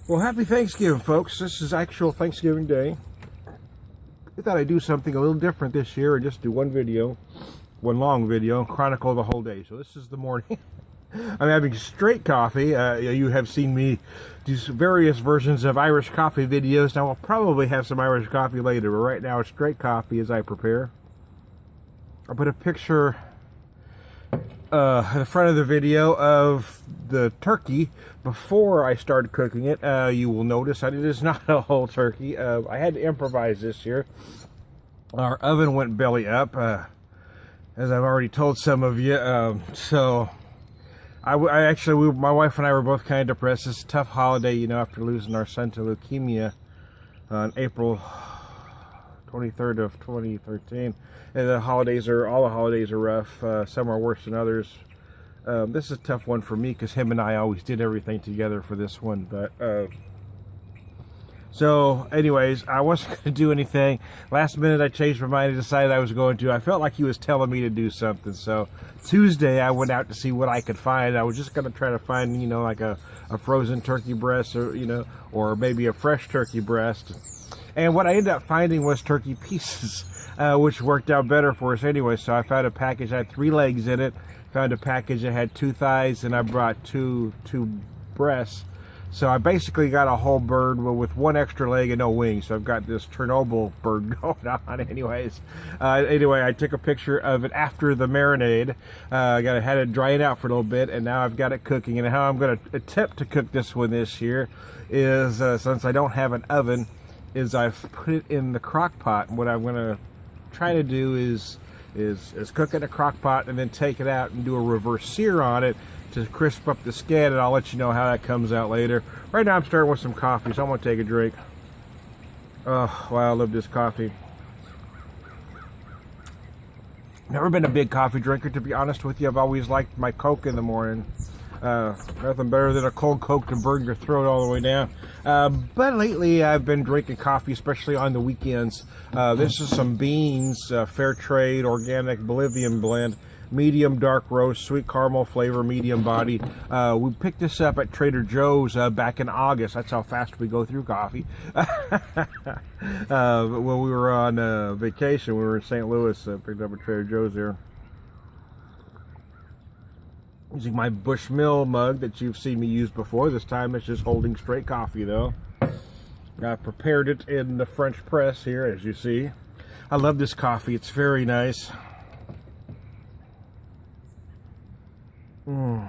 Well, happy Thanksgiving, folks. This is actual Thanksgiving Day. I thought I'd do something a little different this year and just do one video, one long video, and chronicle the whole day. So this is the morning. I'm having straight coffee. You have seen me do various versions of Irish coffee videos. Now, I'll probably have some Irish coffee later, but right now it's straight coffee as I prepare. I'll put a picture at the front of the video of the turkey before I started cooking it. You will notice that it is not a whole turkey. I had to improvise this year. Our oven went belly up, as I've already told some of you. So my wife and I were both kind of depressed. It's a tough holiday, you know, after losing our son to leukemia on April 23rd of 2013. And all the holidays are rough. Some are worse than others. This is a tough one for me because him and I always did everything together for this one. But so anyways, I wasn't going to do anything. Last minute I changed my mind and decided I was going to. I felt like he was telling me to do something. So Tuesday I went out to see what I could find. I was just going to try to find, you know, like a frozen turkey breast, or, you know, or maybe a fresh turkey breast. And what I ended up finding was turkey pieces, which worked out better for us anyway. So I found a package that had 3 legs in it. Found a package that had 2 thighs, and I brought two breasts. So I basically got a whole bird with 1 extra leg and no wings. So I've got this Chernobyl bird going on anyways. Anyway, I took a picture of it after the marinade. Had it drying out for a little bit, and now I've got it cooking. And how I'm going to attempt to cook this one this year is, since I don't have an oven, is I've put it in the crock pot. And what I'm going to try to do is cook it in a crock pot and then take it out and do a reverse sear on it to crisp up the skin, and I'll let you know how that comes out later. Right now I'm starting with some coffee, so I'm going to take a drink. Oh, wow, I love this coffee. Never been a big coffee drinker, to be honest with you. I've always liked my Coke in the morning. Nothing better than a cold Coke to burn your throat all the way down. But lately I've been drinking coffee, especially on the weekends. This is some beans, fair trade, organic Bolivian blend, medium dark roast, sweet caramel flavor, medium body. We picked this up at Trader Joe's back in August. That's how fast we go through coffee. When we were on vacation, we were in St. Louis, picked up at Trader Joe's there. Using my Bushmill mug that you've seen me use before. This time it's just holding straight coffee though. I prepared it in the French press here, as you see. I love this coffee. It's very nice. I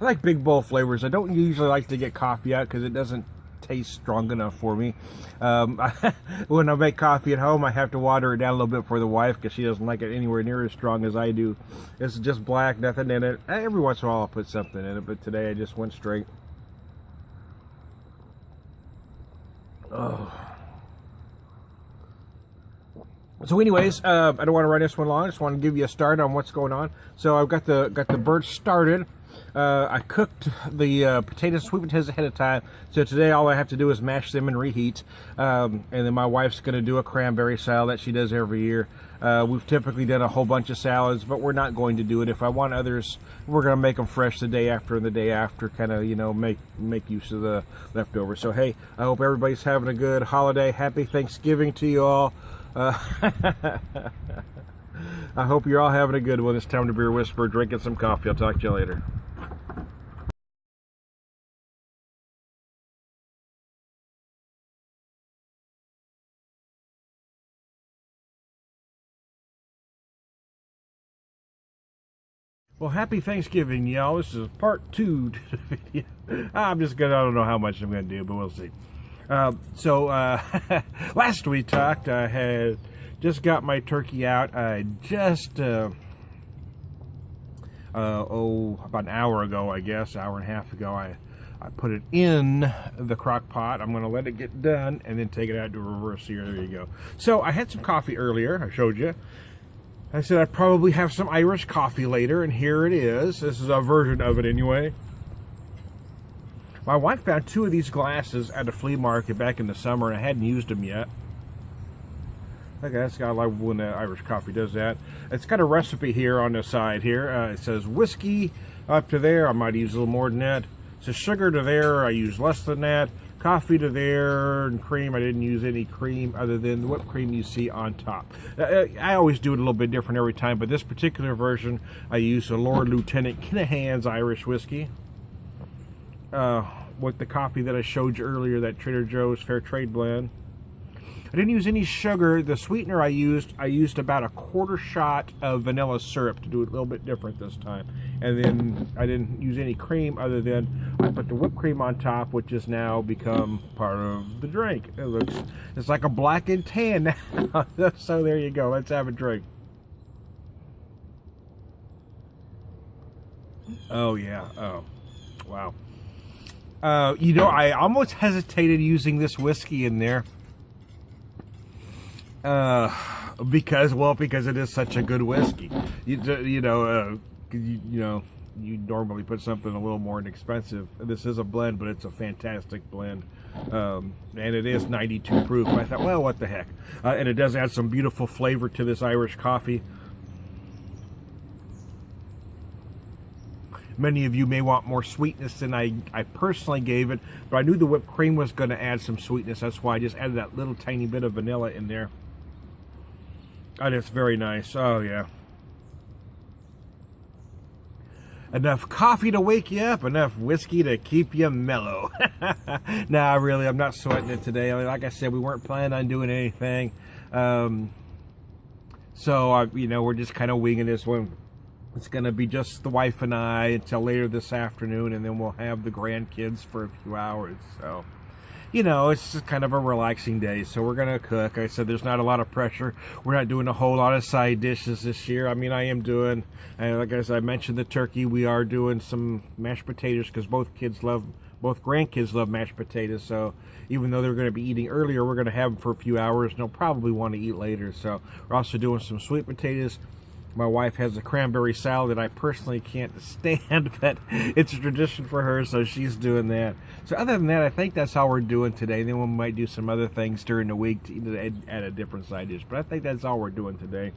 like big bowl flavors. I don't usually like to get coffee out because it doesn't taste strong enough for me. When I make coffee at home, I have to water it down a little bit for the wife because she doesn't like it anywhere near as strong as I do. It's just black, nothing in it. Every once in a while I'll put something in it, but today I just went straight. Oh. So anyways, I don't want to run this one long. I just want to give you a start on what's going on. So I've got the bird started. I cooked the sweet potatoes ahead of time. So today all I have to do is mash them and reheat. And then my wife's going to do a cranberry salad that she does every year. We've typically done a whole bunch of salads, but we're not going to do it. If I want others, we're going to make them fresh the day after and the day after, kind of, you know, make use of the leftovers. So hey, I hope everybody's having a good holiday. Happy Thanksgiving to you all. I hope you're all having a good one. It's time to Beer Whisper, drinking some coffee. I'll talk to you later. Well, happy Thanksgiving, y'all. This is part 2 to the video. I don't know how much I'm going to do, but we'll see. Last we talked, I had just got my turkey out. I just, about an hour ago, I guess, hour and a half ago, I put it in the crock pot. I'm going to let it get done and then take it out to reverse sear. There you go. So I had some coffee earlier. I showed you. I said I'd probably have some Irish coffee later, and here it is. This is a version of it anyway. My wife found 2 of these glasses at a flea market back in the summer, and I hadn't used them yet. Okay, that's got a lot when Irish coffee does that. It's got a recipe here on the side here. It says whiskey up to there. I might use a little more than that. It says sugar to there. I use less than that. Coffee to there, and cream. I didn't use any cream other than the whipped cream you see on top. I always do it a little bit different every time, but this particular version, I use a Lord Lieutenant Kinahan's Irish whiskey with the coffee that I showed you earlier, that Trader Joe's Fair Trade blend. I didn't use any sugar. The sweetener I used about a quarter shot of vanilla syrup to do it a little bit different this time. And then I didn't use any cream other than I put the whipped cream on top, which has now become part of the drink. It's like a black and tan now. So there you go. Let's have a drink. Oh yeah. Oh, wow. You know, I almost hesitated using this whiskey in there. Because it is such a good whiskey. You normally put something a little more inexpensive. This is a blend, but it's a fantastic blend. And it is 92 proof. I thought, well, what the heck? And it does add some beautiful flavor to this Irish coffee. Many of you may want more sweetness than I personally gave it, but I knew the whipped cream was going to add some sweetness. That's why I just added that little tiny bit of vanilla in there. And it's very nice. Oh, yeah. Enough coffee to wake you up, enough whiskey to keep you mellow. Nah, really, I'm not sweating it today. I mean, like I said, we weren't planning on doing anything. So, we're just kind of winging this one. It's going to be just the wife and I until later this afternoon, and then we'll have the grandkids for a few hours. So, it's just kind of a relaxing day. So we're going to cook. I said there's not a lot of pressure. We're not doing a whole lot of side dishes this year. I mean, I am doing, like as I mentioned, the turkey. We are doing some mashed potatoes because both grandkids love mashed potatoes. So even though they're going to be eating earlier, we're going to have them for a few hours, and they'll probably want to eat later. So we're also doing some sweet potatoes. My wife has a cranberry salad that I personally can't stand, but it's a tradition for her, so she's doing that. So other than that, I think that's all we're doing today. Then we might do some other things during the week to add a different side dish, but I think that's all we're doing today.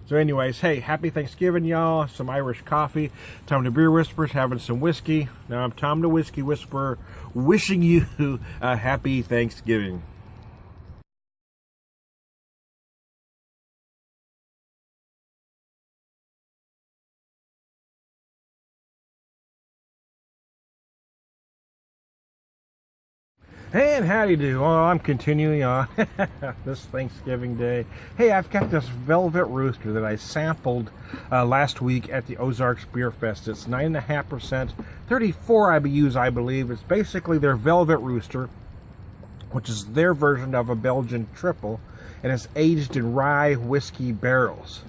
So anyways, hey, happy Thanksgiving, y'all. Some Irish coffee. Tom the Beer Whisperers having some whiskey. Now I'm Tom the Whiskey Whisperer, wishing you a happy Thanksgiving. And howdy do. Well, I'm continuing on this Thanksgiving Day. Hey, I've got this Velvet Rooster that I sampled last week at the Ozarks Beer Fest. It's 9.5%, 34 IBUs, I believe. It's basically their Velvet Rooster, which is their version of a Belgian Tripel, and it's aged in rye whiskey barrels.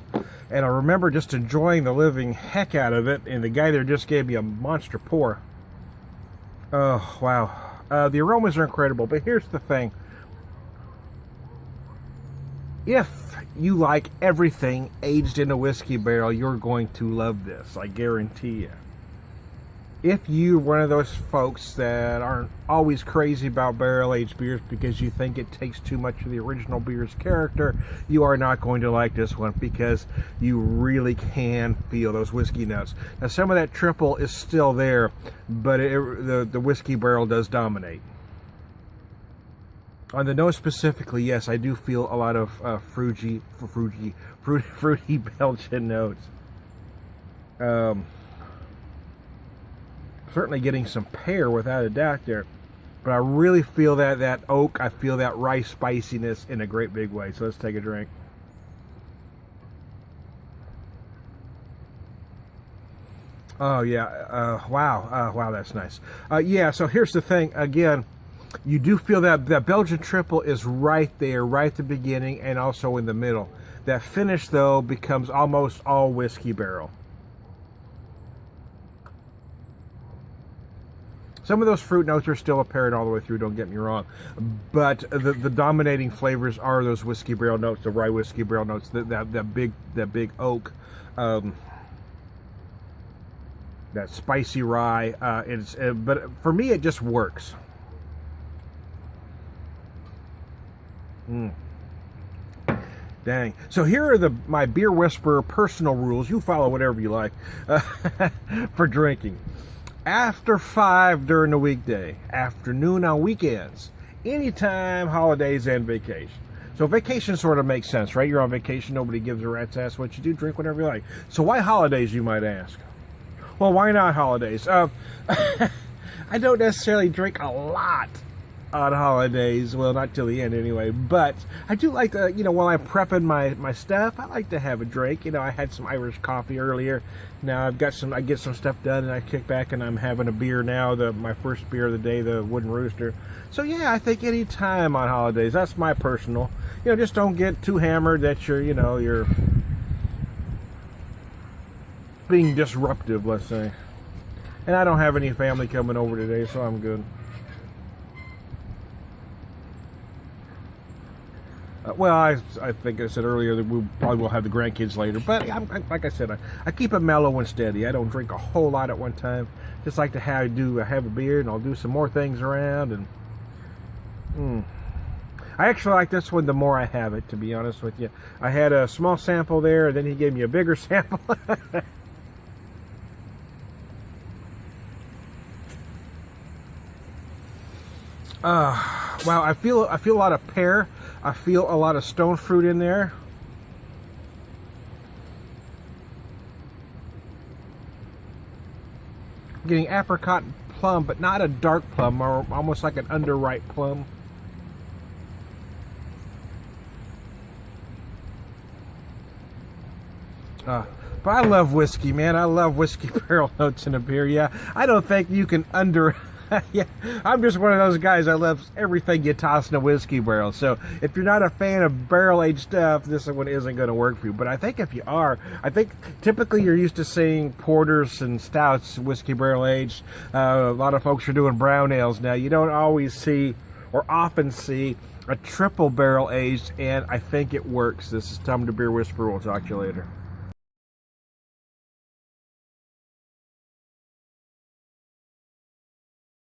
And I remember just enjoying the living heck out of it, and the guy there just gave me a monster pour. Oh, wow. The aromas are incredible, but here's the thing. If you like everything aged in a whiskey barrel, you're going to love this, I guarantee you. If you're one of those folks that aren't always crazy about barrel-aged beers because you think it takes too much of the original beer's character, you are not going to like this one because you really can feel those whiskey notes. Now, some of that triple is still there, but the whiskey barrel does dominate. On the nose specifically, yes, I do feel a lot of fruity Belgian notes. Certainly getting some pear without a doubt there, but I really feel that oak. I feel that rice spiciness in a great big way. So let's take a drink. Oh yeah, wow, wow, that's nice. Yeah, so here's the thing. Again, you do feel that Belgian triple is right there, right at the beginning, and also in the middle. That finish though becomes almost all whiskey barrel. Some of those fruit notes are still apparent all the way through, don't get me wrong. But the dominating flavors are those whiskey barrel notes, the rye whiskey barrel notes, that big oak, that spicy rye. But for me, it just works. Dang. So here are my Beer Whisperer personal rules. You follow whatever you like for drinking. After 5 during the weekday, afternoon on weekends, anytime, holidays, and vacation. So vacation sort of makes sense, right? You're on vacation, nobody gives a rat's ass what you do, drink whatever you like. So why holidays, you might ask? Well, why not holidays? I don't necessarily drink a lot on holidays. Well, not till the end anyway, but I do like to, while I'm prepping my stuff, I like to have a drink. I had some Irish coffee earlier. Now I get some stuff done and I kick back and I'm having a beer now, my first beer of the day, the Wooden Rooster. So yeah, I think any time on holidays, that's my personal, just don't get too hammered that you're being disruptive, let's say. And I don't have any family coming over today, so I'm good. Well, I think I said earlier that we probably will have the grandkids later, but like I said, I keep it mellow and steady. I don't drink a whole lot at one time. Just like to have a beer, and I'll do some more things around. And I actually like this one the more I have it, to be honest with you. I had a small sample there, and then he gave me a bigger sample. Wow, I feel a lot of pear. I feel a lot of stone fruit in there. I'm getting apricot and plum, but not a dark plum, or almost like an underripe plum. But I love whiskey, man. I love whiskey barrel notes in a beer. Yeah, I don't think you can yeah, I'm just one of those guys. I love everything you toss in a whiskey barrel. So if you're not a fan of barrel-aged stuff, this one isn't going to work for you. But I think if you are, I think typically you're used to seeing porters and stouts whiskey barrel-aged. A lot of folks are doing brown ales now. You don't always see or often see a triple barrel-aged, and I think it works. This is Tom the Beer Whisperer. We'll talk to you later.